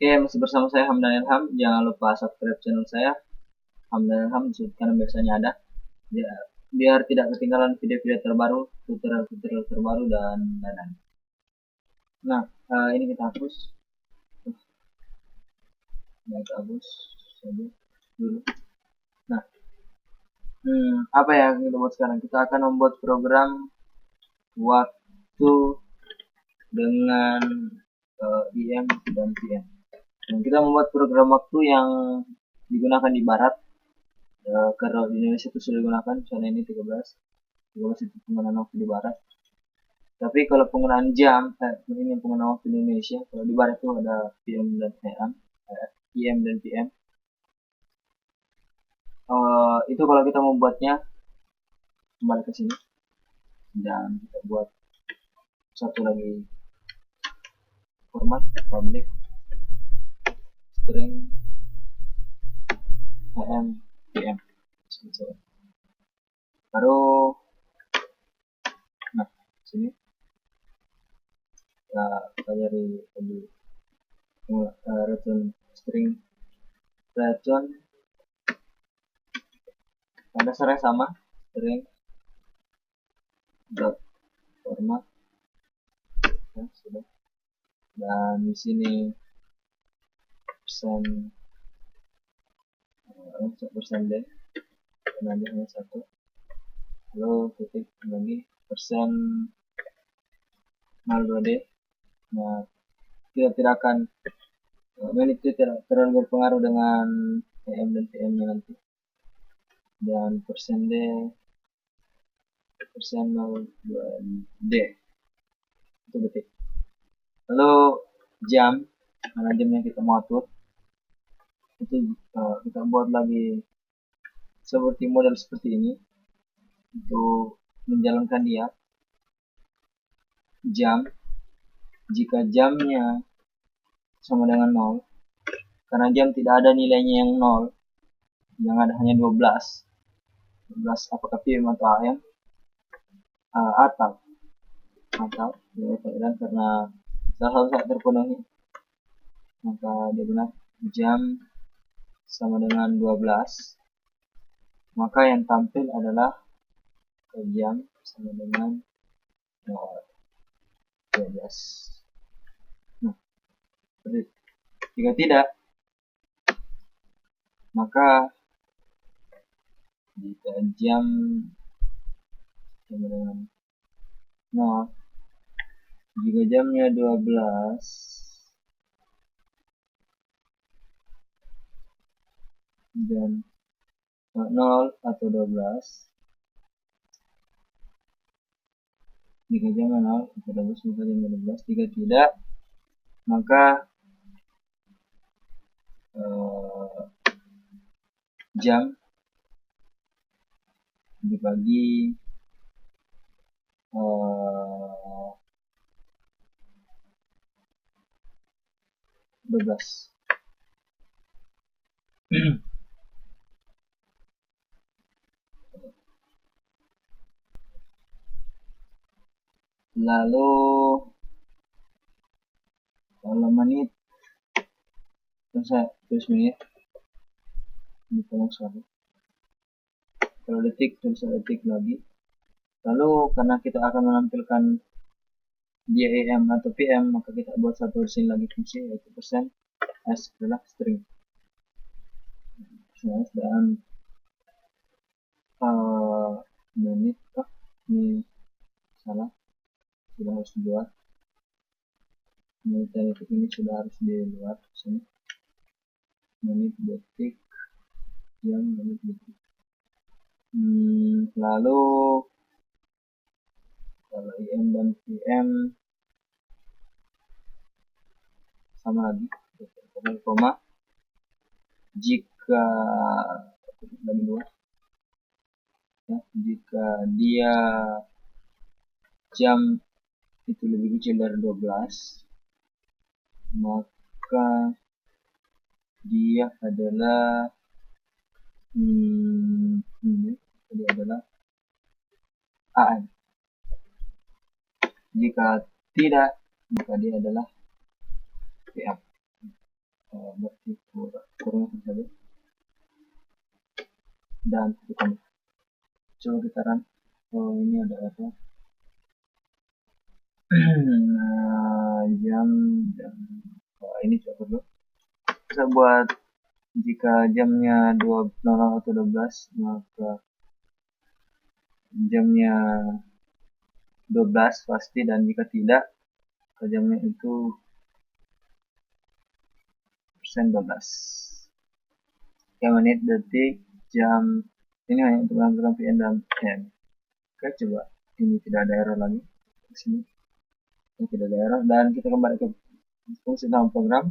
Oke, masih bersama saya Hamdan Ilham. Jangan lupa subscribe channel saya Hamdan Ilham karena biasanya ada. Biar tidak ketinggalan video-video terbaru, tutorial-tutorial terbaru dan lain-lain. Nah, ini kita hapus. Kita hapus saja dulu. Nah, apa yang kita buat sekarang? Kita akan membuat program waktu dengan IM dan PM. Dan kita membuat program waktu yang digunakan di barat. Kalau di Indonesia itu sudah digunakan, misalnya ini 13 itu penggunaan waktu di barat. Tapi kalau penggunaan jam, ini penggunaan waktu di Indonesia. Kalau di barat itu ada PM dan PM, PM dan PM. Itu kalau kita membuatnya, kembali ke sini dan kita buat satu lagi format public string PM PM. Baru, nah sini kita cari tadi return string return dasarnya sama string dot format ya, sudah. Dan di sini persen d karena hanya satu, lalu titik lagi persen 02d. Nah, kita tidak akan itu tidak terlalu berpengaruh dengan PM dan PM nya nanti. Dan persen d persen 02d itu detik. Lalu jam, mana jamnya kita mau atur itu kita buat lagi seperti model seperti ini untuk menjalankan dia. Jam, jika jamnya sama dengan 0, karena jam tidak ada nilainya yang 0, yang ada hanya 12 apakah PM atau AM, atau dan karena salah satu saat terpenuhi maka dia benar. Jam sama dengan 12, maka yang tampil adalah jam sama dengan 12. Nah, jika tidak, maka jika jam sama dengan 0, jika jamnya 12 dan 0 atau 12, jika jamnya 0 atau 12 maka jamnya 12. Jika tidak, maka jam dibagi 12. Lalu kalau menit, saya tulis menit, ini tolong satu. Kalau detik, tulis detik lagi. Lalu karena kita akan menampilkan dia AM atau PM, maka kita buat satu sini lagi fungsi, yaitu persen s adalah string dan menit. Ini salah, sudah harus dibuat. Menit dan detik ini sudah harus di luar sini. Menit, detik, jam, menit, detik. Lalu kalau IM dan PM sama lagi, koma, jika lagi dua ya, jika dia jam itu lebih kecil dari 12, maka dia adalah dia adalah AM. Jika tidak, maka dia adalah PM. berarti kurang saja dan kita coba kita run. Oh, ini ada apa? Jam dan ini coba dulu. Kita buat jika jamnya 12 atau 12, maka jamnya 12 pasti, dan jika tidak, jamnya itu persen 12. Oke, menit, detik, jam, ini hanya untuk menentukan PM dan PM. Oke, coba ini tidak ada error lagi di sini. Ini tidak ada error, dan kita kembali ke fungsi dalam program.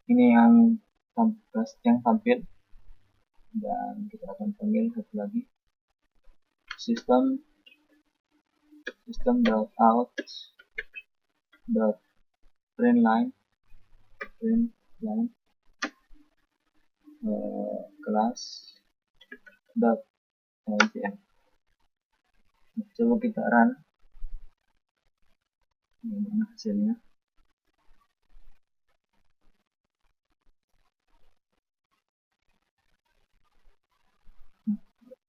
Ini yang tampil, dan kita akan panggil satu lagi, system.out.println kelas.npm. Coba kita run. Bagaimana hasilnya?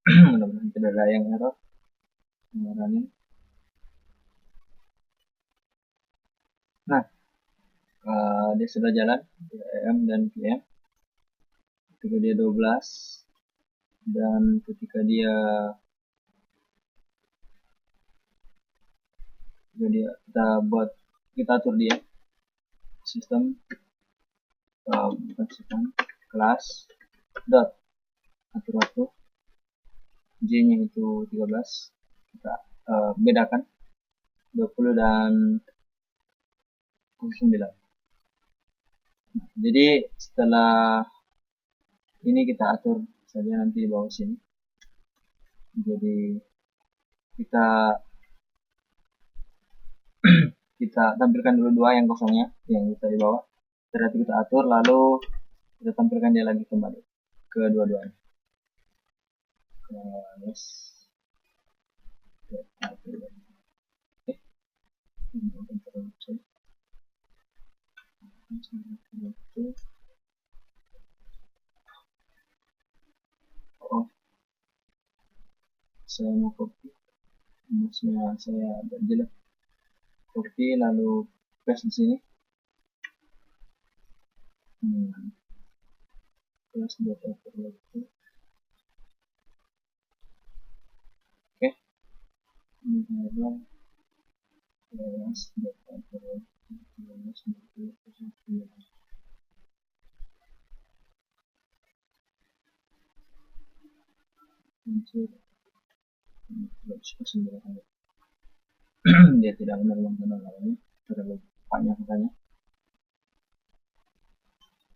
Mudah-mudahan tidak ada yang error. Running. Nah, dia sudah jalan PM dan PM. Ketika dia 12 dan ketika kita atur dia sistem kelas dot atur J nya itu 13, kita bedakan 20 dan 09. Nah, jadi setelah ini kita atur saja nanti di bawah sini. Jadi kita tampilkan dulu dua yang kosongnya, yang kita di bawah. Setelah itu kita atur, lalu kita tampilkan dia lagi kembali ke dua-duanya. Saya mau copy, mouse-nya saya agak jelek. Copy lalu paste di sini. Kelas data itu. Oke. Ini adalah kelas data dia tidak menerima namanya, terlalu banyak katanya.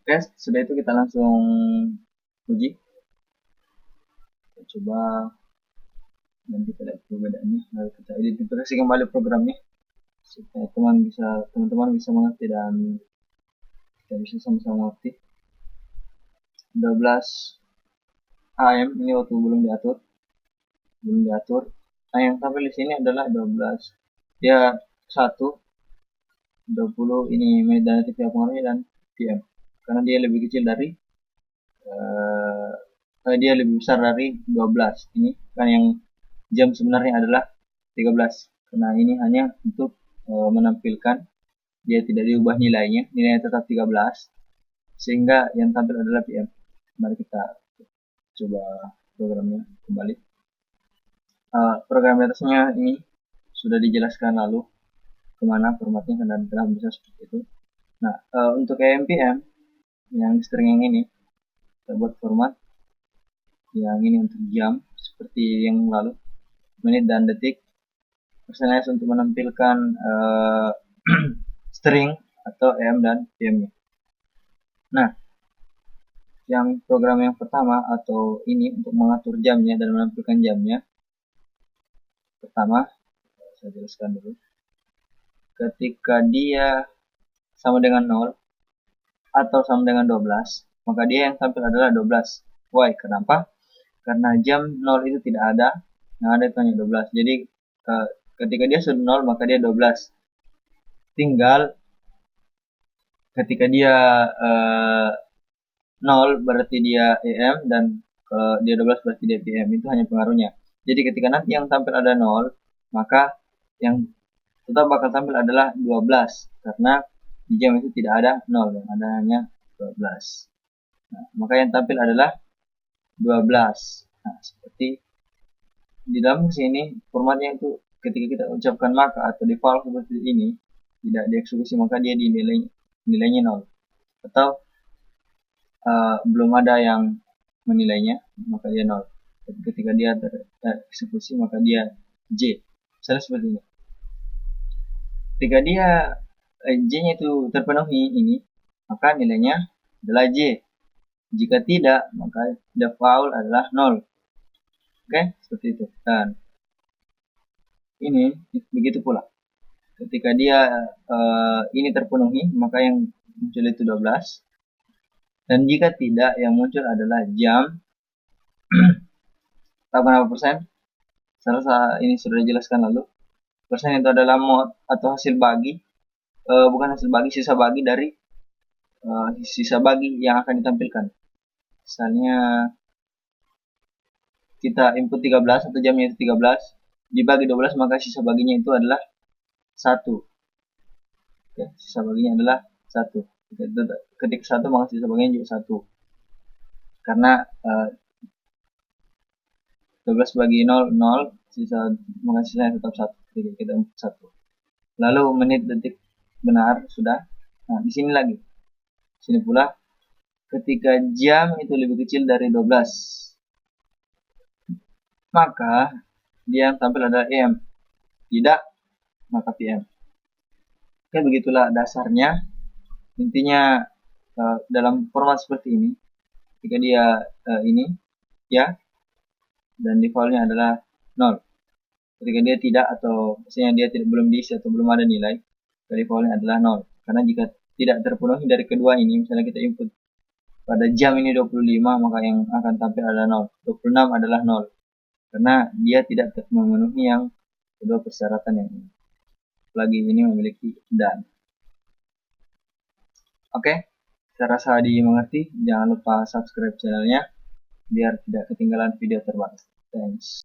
Oke, sudah itu kita langsung uji. Kita coba, dan kita lihat perbedaannya, lalu kita identifikasi kembali programnya supaya teman-teman bisa mengerti dan kita bisa sama-sama mengerti. 12 AM ini waktu belum diatur. Nah, yang tampil di sini adalah 12 ya 20 ini menit dan detik pengaruhnya dan PM, karena dia lebih kecil dari dia lebih besar dari 12. Ini kan yang jam sebenarnya adalah 13, karena ini hanya untuk menampilkan, dia tidak diubah nilainya tetap 13, sehingga yang tampil adalah PM. Mari kita coba programnya kembali. Program atasnya ini sudah dijelaskan lalu kemana formatnya dan kenapa bisa seperti itu. Nah, untuk npm yang string yang ini, kita buat format yang ini untuk jam seperti yang lalu, menit dan detik, persenes untuk menampilkan string atau AM dan PM-nya. Nah, yang program yang pertama atau ini untuk mengatur jamnya dan menampilkan jamnya, pertama saya jelaskan dulu. Ketika dia sama dengan 0 atau sama dengan 12, maka dia yang tampil adalah 12. Why? Kenapa? Karena jam 0 itu tidak ada, yang ada itu hanya 12. Jadi ketika dia sudah 0 maka dia 12. Tinggal ketika dia 0 berarti dia EM, dan kalau dia 12 berarti dia PM. Itu hanya pengaruhnya. Jadi ketika nanti yang tampil ada 0, maka yang tetap bakal tampil adalah 12, karena di jam itu tidak ada 0, yang ada hanya 12. Nah, maka yang tampil adalah 12. Nah, seperti di dalam sini formatnya itu ketika kita ucapkan maka atau default seperti ini tidak dieksekusi, maka dia dinilai nilainya 0. Atau belum ada yang menilainya, maka dia 0. Tapi ketika dia tereksekusi, maka dia J. Misalnya seperti ini. Ketika dia J-nya itu terpenuhi ini, maka nilainya adalah J. Jika tidak, maka default adalah 0. Oke, seperti itu. Dan ini begitu pula. Ketika dia ini terpenuhi, maka yang muncul itu 12. Dan jika tidak, yang muncul adalah jam 80%. Saya ini sudah dijelaskan lalu. Persen itu adalah mod atau hasil bagi, bukan hasil bagi, sisa bagi dari sisa bagi yang akan ditampilkan. Misalnya kita input 13 atau jamnya itu 13, dibagi 12, maka sisa baginya itu adalah 1. Oke, sisa baginya adalah 1. Ketik 1, maka sisa baginya juga 1. Karena 12 bagi 0, 0, maka sisanya tetap 1 ketika kita input 1. Lalu menit, detik benar sudah. Nah, di sini lagi. Sini pula ketika jam itu lebih kecil dari 12, maka dia yang tampil adalah AM. Tidak, maka PM. Oke, begitulah dasarnya. Intinya dalam format seperti ini, ketika dia ini ya, dan defaultnya adalah 0. Ketika dia tidak, atau misalnya dia belum diisi atau belum ada nilai, defaultnya adalah 0. Karena jika tidak terpenuhi dari kedua ini, misalnya kita input pada jam ini 25, maka yang akan tampil adalah 0. 26 adalah 0. Karena dia tidak memenuhi yang kedua persyaratan yang ini. Plugin ini memiliki dan. Oke, saya rasa dimengerti. Jangan lupa subscribe channelnya biar tidak ketinggalan video terbaru. Thanks.